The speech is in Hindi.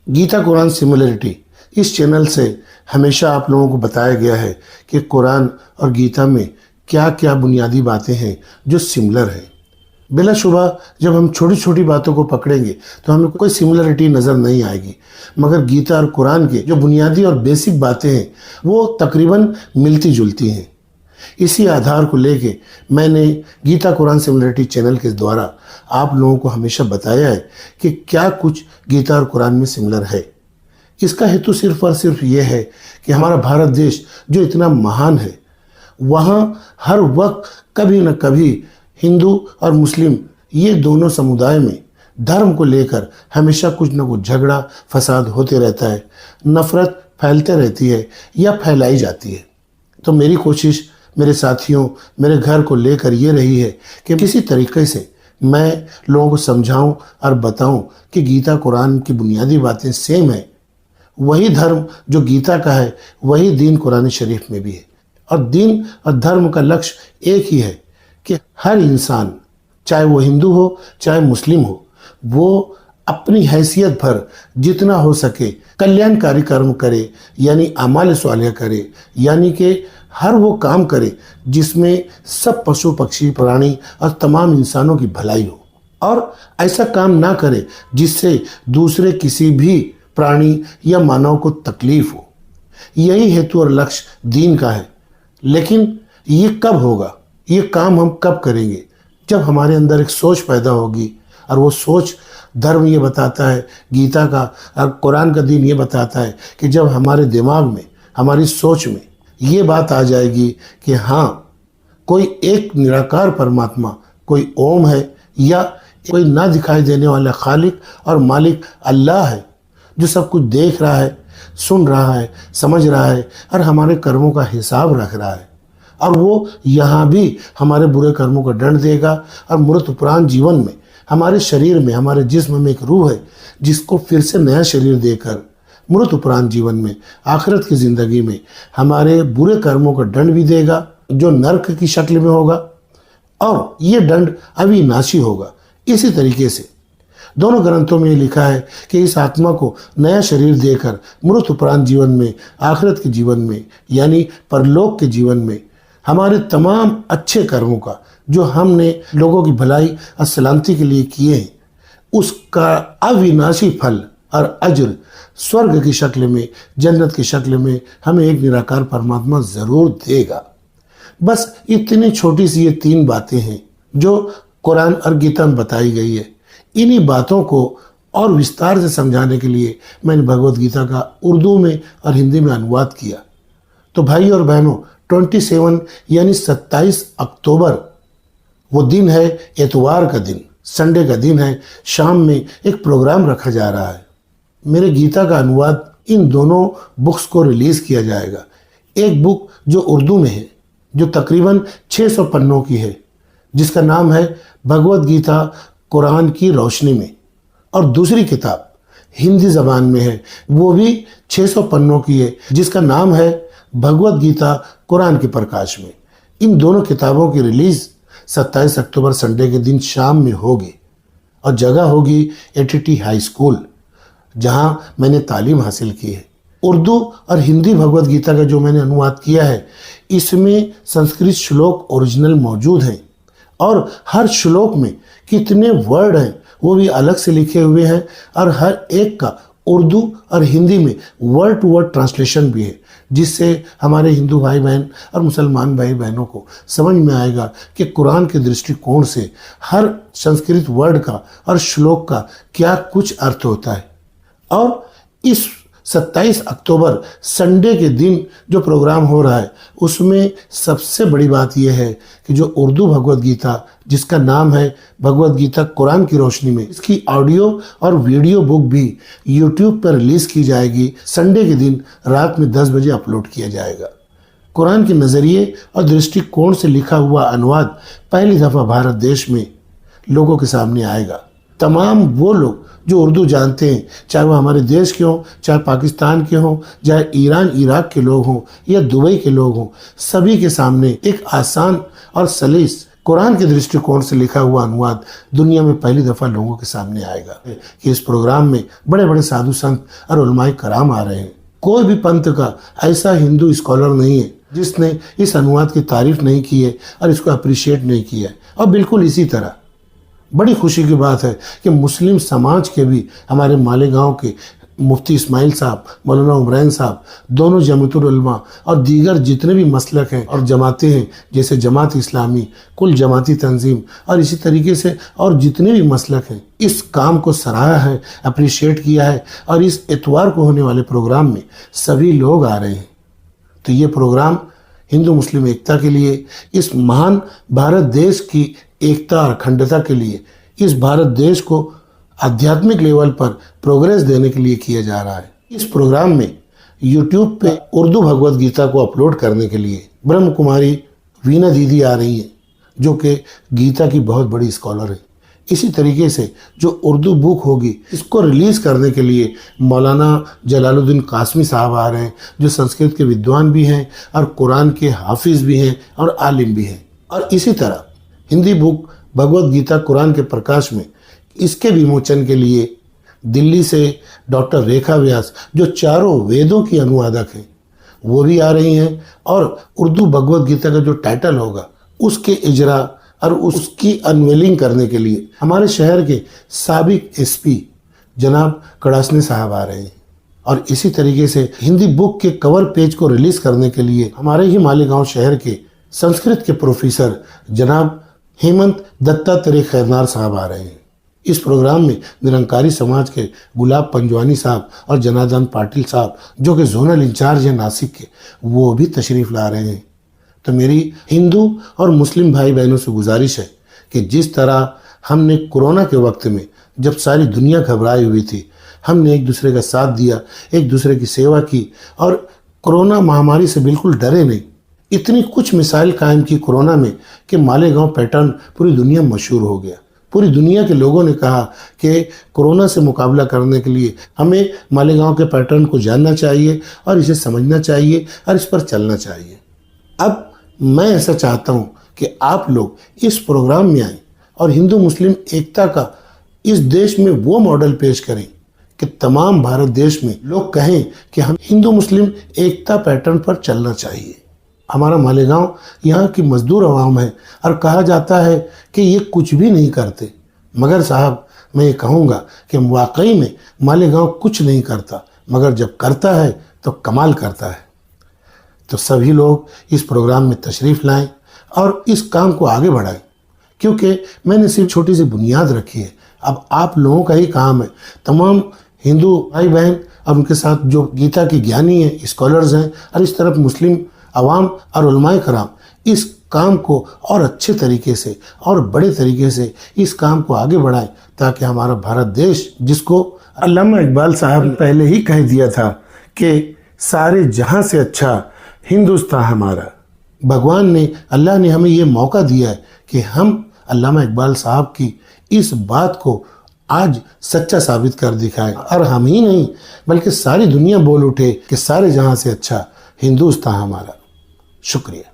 गीता कुरान सिमिलरिटी इस चैनल से हमेशा आप लोगों को बताया गया है कि कुरान और गीता में क्या क्या बुनियादी बातें हैं जो सिमिलर हैं। बिलाशुबा जब हम छोटी छोटी बातों को पकड़ेंगे तो हमें कोई सिमिलरिटी नज़र नहीं आएगी, मगर गीता और कुरान के जो बुनियादी और बेसिक बातें हैं वो तकरीबन मिलती जुलती हैं। इसी आधार को लेके मैंने गीता कुरान सिमिलरिटी चैनल के द्वारा आप लोगों को हमेशा बताया है कि क्या कुछ गीता और कुरान में सिमिलर है। इसका हेतु सिर्फ और सिर्फ ये है कि हमारा भारत देश जो इतना महान है, वहाँ हर वक्त कभी न कभी हिंदू और मुस्लिम ये दोनों समुदाय में धर्म को लेकर हमेशा कुछ न कुछ झगड़ा फसाद होते रहता है, नफरत फैलते रहती है या फैलाई जाती है। तो मेरी कोशिश मेरे साथियों, मेरे घर को लेकर ये रही है कि किसी तरीके से मैं लोगों को समझाऊं और बताऊं कि गीता कुरान की बुनियादी बातें सेम है। वही धर्म जो गीता का है वही दीन कुरान शरीफ में भी है, और दीन और धर्म का लक्ष्य एक ही है कि हर इंसान, चाहे वो हिंदू हो चाहे मुस्लिम हो, वो अपनी हैसियत भर जितना हो सके कल्याणकारी कर्म करे, यानी आमाल स्वालिह करे, यानी कि हर वो काम करे जिसमें सब पशु पक्षी प्राणी और तमाम इंसानों की भलाई हो, और ऐसा काम ना करे जिससे दूसरे किसी भी प्राणी या मानव को तकलीफ हो। यही हेतु और लक्ष्य दीन का है। लेकिन ये कब होगा, ये काम हम कब करेंगे? जब हमारे अंदर एक सोच पैदा होगी, और वो सोच धर्म ये बताता है, गीता का और कुरान का दीन ये बताता है कि जब हमारे दिमाग में, हमारी सोच में ये बात आ जाएगी कि हाँ, कोई एक निराकार परमात्मा, कोई ओम है, या कोई ना दिखाई देने वाला खालिक और मालिक अल्लाह है जो सब कुछ देख रहा है, सुन रहा है, समझ रहा है और हमारे कर्मों का हिसाब रख रहा है, और वो यहाँ भी हमारे बुरे कर्मों का दंड देगा। और मृत उपरांत जीवन में हमारे शरीर में, हमारे जिस्म में एक रूह है जिसको फिर से नया शरीर देकर मृत उपरांत जीवन में, आखिरत की ज़िंदगी में हमारे बुरे कर्मों का दंड भी देगा, जो नर्क की शक्ल में होगा, और ये दंड अविनाशी होगा। इसी तरीके से दोनों ग्रंथों में लिखा है कि इस आत्मा को नया शरीर देकर मृत उपरांत जीवन में, आखिरत के जीवन में, यानी परलोक के जीवन में हमारे तमाम अच्छे कर्मों का जो हमने लोगों की भलाई और सलामती के लिए किए हैं, उसका अविनाशी फल और अज्र स्वर्ग की शक्ल में, जन्नत की शक्ल में हमें एक निराकार परमात्मा ज़रूर देगा। बस इतनी छोटी सी ये 3 बातें हैं जो कुरान और गीता में बताई गई है। इन्हीं बातों को और विस्तार से समझाने के लिए मैंने भगवत गीता का उर्दू में और हिंदी में अनुवाद किया। तो भाई और बहनों, 27 यानी 27 अक्टूबर वो दिन है, एतवार का दिन, संडे का दिन है। शाम में एक प्रोग्राम रखा जा रहा है। मेरे गीता का अनुवाद इन दोनों बुक्स को रिलीज़ किया जाएगा। एक बुक जो उर्दू में है, जो तकरीबन 600 पन्नों की है, जिसका नाम है भगवत गीता कुरान की रोशनी में, और दूसरी किताब हिंदी ज़बान में है, वो भी 600 पन्नों की है, जिसका नाम है भगवत गीता कुरान के प्रकाश में। इन दोनों किताबों की रिलीज़ 27 अक्टूबर संडे के दिन शाम में होगी, और जगह होगी एटीटी हाई स्कूल, जहां मैंने तालीम हासिल की है। उर्दू और हिंदी भगवत गीता का जो मैंने अनुवाद किया है, इसमें संस्कृत श्लोक ओरिजिनल मौजूद हैं, और हर श्लोक में कितने वर्ड हैं वो भी अलग से लिखे हुए हैं, और हर एक का उर्दू और हिंदी में वर्ड टू वर्ड ट्रांसलेशन भी है, जिससे हमारे हिंदू भाई बहन और मुसलमान भाई बहनों को समझ में आएगा कि कुरान के दृष्टिकोण से हर संस्कृत वर्ड का और श्लोक का क्या कुछ अर्थ होता है। और इस 27 अक्टूबर संडे के दिन जो प्रोग्राम हो रहा है, उसमें सबसे बड़ी बात यह है कि जो उर्दू भगवत गीता, जिसका नाम है भगवत गीता कुरान की रोशनी में, इसकी ऑडियो और वीडियो बुक भी यूट्यूब पर रिलीज़ की जाएगी। संडे के दिन रात में 10 बजे अपलोड किया जाएगा। कुरान के नज़रिए और दृष्टिकोण से लिखा हुआ अनुवाद पहली दफ़ा भारत देश में लोगों के सामने आएगा। तमाम वो लोग जो उर्दू जानते हैं, चाहे वो हमारे देश के हों, चाहे पाकिस्तान के हों, चाहे ईरान इराक के लोग हों या दुबई के लोग हों, सभी के सामने एक आसान और सलीस कुरान के दृष्टिकोण से लिखा हुआ अनुवाद दुनिया में पहली दफ़ा लोगों के सामने आएगा कि इस प्रोग्राम में बड़े बड़े साधु संत और उलमाए कराम आ रहे हैं। कोई भी पंथ का ऐसा हिंदू स्कॉलर नहीं है जिसने इस अनुवाद की तारीफ नहीं की है और इसको अप्रिशिएट नहीं किया है। और बिल्कुल इसी तरह बड़ी खुशी की बात है कि मुस्लिम समाज के भी हमारे मालेगांव के मुफ्ती इस्माइल साहब, मौलाना उमरैन साहब, दोनों जमातुल उलमा और दीगर जितने भी मसलक हैं और जमातें हैं जैसे जमात इस्लामी, कुल जमाती तंजीम और इसी तरीके से और जितने भी मसलक हैं, इस काम को सराहा है, अप्रिशिएट किया है और इस इतवार को होने वाले प्रोग्राम में सभी लोग आ रहे हैं। तो ये प्रोग्राम हिंदू मुस्लिम एकता के लिए, इस महान भारत देश की एकता और अखंडता के लिए, इस भारत देश को आध्यात्मिक लेवल पर प्रोग्रेस देने के लिए किया जा रहा है। इस प्रोग्राम में यूट्यूब पे उर्दू भगवत गीता को अपलोड करने के लिए ब्रह्म कुमारी वीना दीदी आ रही हैं, जो कि गीता की बहुत बड़ी स्कॉलर है। इसी तरीके से जो उर्दू बुक होगी इसको रिलीज़ करने के लिए मौलाना जलालुद्दीन कासमी साहब आ रहे हैं, जो संस्कृत के विद्वान भी हैं और कुरान के हाफिज़ भी हैं और आलिम भी हैं। और इसी तरह हिंदी बुक भगवत गीता कुरान के प्रकाश में इसके विमोचन के लिए दिल्ली से डॉक्टर रेखा व्यास, जो चारों वेदों की अनुवादक हैं, वो भी आ रही हैं और उर्दू भगवत गीता का जो टाइटल होगा उसके इजरा और उसकी अनवेलिंग करने के लिए हमारे शहर के साबिक एसपी जनाब कड़ासने साहब आ रहे हैं। और इसी तरीके से हिंदी बुक के कवर पेज को रिलीज़ करने के लिए हमारे ही मालेगांव शहर के संस्कृत के प्रोफेसर जनाब हेमंत दत्तात्रेय खैरनार साहब आ रहे हैं। इस प्रोग्राम में निरंकारी समाज के गुलाब पंजवानी साहब और जनार्दन पाटिल साहब, जो कि जोनल इंचार्ज हैं नासिक के, वो भी तशरीफ़ ला रहे हैं। तो मेरी हिंदू और मुस्लिम भाई बहनों से गुजारिश है कि जिस तरह हमने कोरोना के वक्त में जब सारी दुनिया घबराई हुई थी, हमने एक दूसरे का साथ दिया, एक दूसरे की सेवा की और कोरोना महामारी से बिल्कुल डरे नहीं। इतनी कुछ मिसाइल कायम की कोरोना में कि मालेगांव पैटर्न पूरी दुनिया में मशहूर हो गया। पूरी दुनिया के लोगों ने कहा कि कोरोना से मुकाबला करने के लिए हमें मालेगांव के पैटर्न को जानना चाहिए और इसे समझना चाहिए और इस पर चलना चाहिए। अब मैं ऐसा चाहता हूं कि आप लोग इस प्रोग्राम में आएं और हिंदू मुस्लिम एकता का इस देश में वो मॉडल पेश करें कि तमाम भारत देश में लोग कहें कि हम हिंदू मुस्लिम एकता पैटर्न पर चलना चाहिए। हमारा मालेगांव यहाँ की मजदूर आवाम है और कहा जाता है कि ये कुछ भी नहीं करते, मगर साहब मैं ये कहूँगा कि वाकई में मालेगांव कुछ नहीं करता, मगर जब करता है तो कमाल करता है। तो सभी लोग इस प्रोग्राम में तशरीफ़ लाएं और इस काम को आगे बढ़ाएं, क्योंकि मैंने सिर्फ छोटी सी बुनियाद रखी है। अब आप लोगों का ही काम है, तमाम हिंदू भाई बहन और उनके साथ जो गीता के ज्ञानी हैं, स्कॉलर्स हैं, और इस तरफ मुस्लिम अवाम और उलमाए कराम इस काम को और अच्छे तरीके से और बड़े तरीके से इस काम को आगे बढ़ाएं, ताकि हमारा भारत देश, जिसको अल्लामा इकबाल साहब ने पहले ही कह दिया था कि सारे जहां से अच्छा हिंदुस्तान हमारा, भगवान ने, अल्लाह ने हमें ये मौका दिया है कि हम अल्लामा इकबाल साहब की इस बात को आज सच्चा साबित कर दिखाएं। और हम ही नहीं बल्कि सारी दुनिया बोल उठे कि सारे जहां से अच्छा हिंदुस्तान हमारा। शुक्रिया।